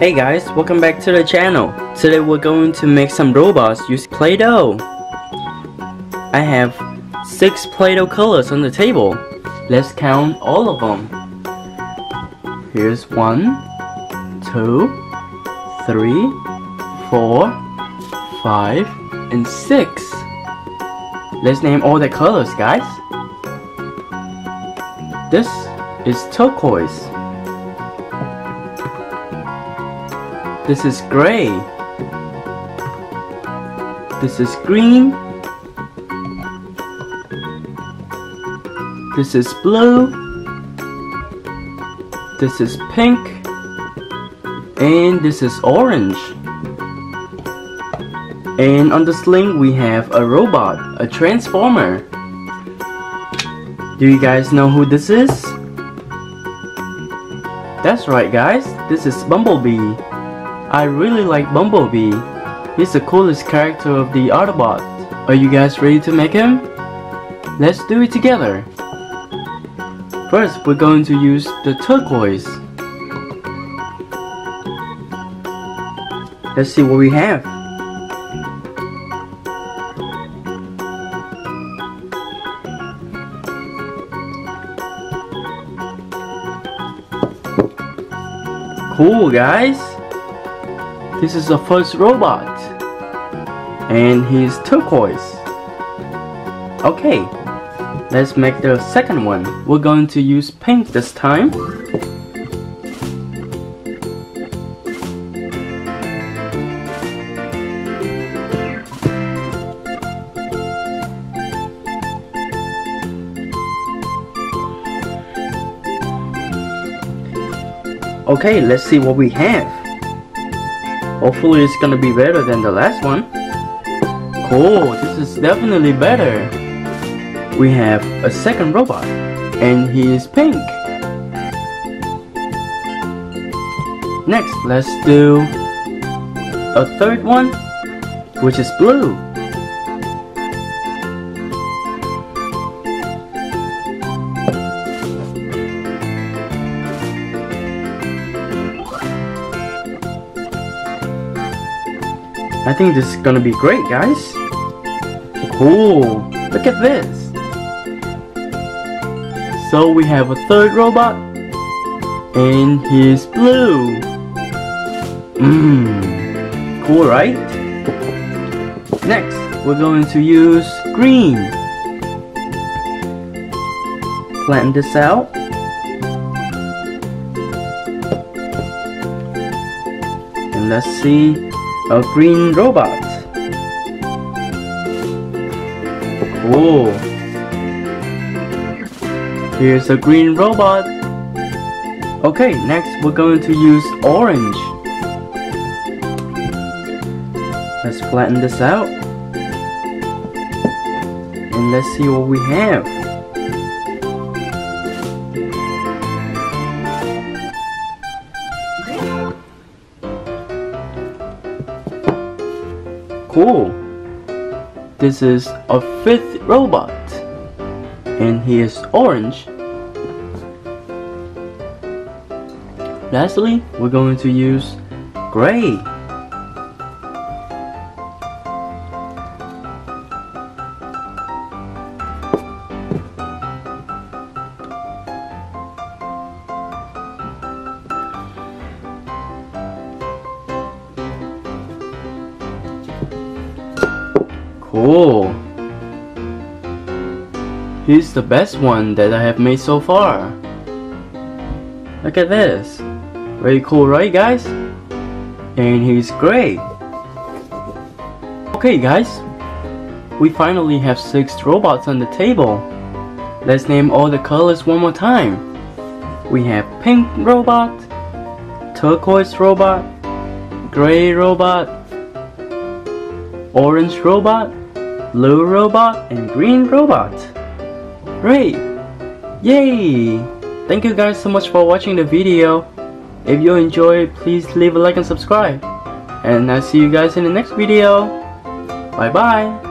Hey guys, welcome back to the channel. Today we're going to make some robots using Play-doh. I have 6 Play-doh colors on the table. Let's count all of them. Here's 1, 2, 3, 4, 5, and 6. Let's name all the colors, guys. This is turquoise. This is gray. This is green. This is blue. This is pink. And this is orange. And on the sling we have a robot, a transformer. Do you guys know who this is? That's right, guys. This is Bumblebee. I really like Bumblebee. He's the coolest character of the Autobot. Are you guys ready to make him? Let's do it together. First, we're going to use the turquoise. Let's see what we have. Cool, guys. This is the first robot, and he's turquoise. Okay, let's make the second one. We're going to use pink this time. Okay, let's see what we have. Hopefully it's gonna be better than the last one. Cool, this is definitely better. We have a second robot, and he is pink. Next, let's do a third one, which is blue. I think this is gonna be great, guys. Cool, look at this. So we have a third robot, and he's blue. Cool, right? Next, we're going to use green. Flatten this out. And let's see a green robot. Cool. Here's a green robot. Okay, next we're going to use orange. Let's flatten this out. And let's see what we have. Cool. This is a 5th robot, and he is orange. Lastly, we're going to use gray. Cool. He's the best one that I have made so far. Look at this. Very cool, right, guys? And he's great. Okay, guys. We finally have 6 robots on the table. Let's name all the colors one more time. We have pink robot, turquoise robot, gray robot, orange robot, blue robot, and green robot. Great! Yay! Thank you guys so much for watching the video. If you enjoyed, please leave a like and subscribe. And I'll see you guys in the next video. Bye bye!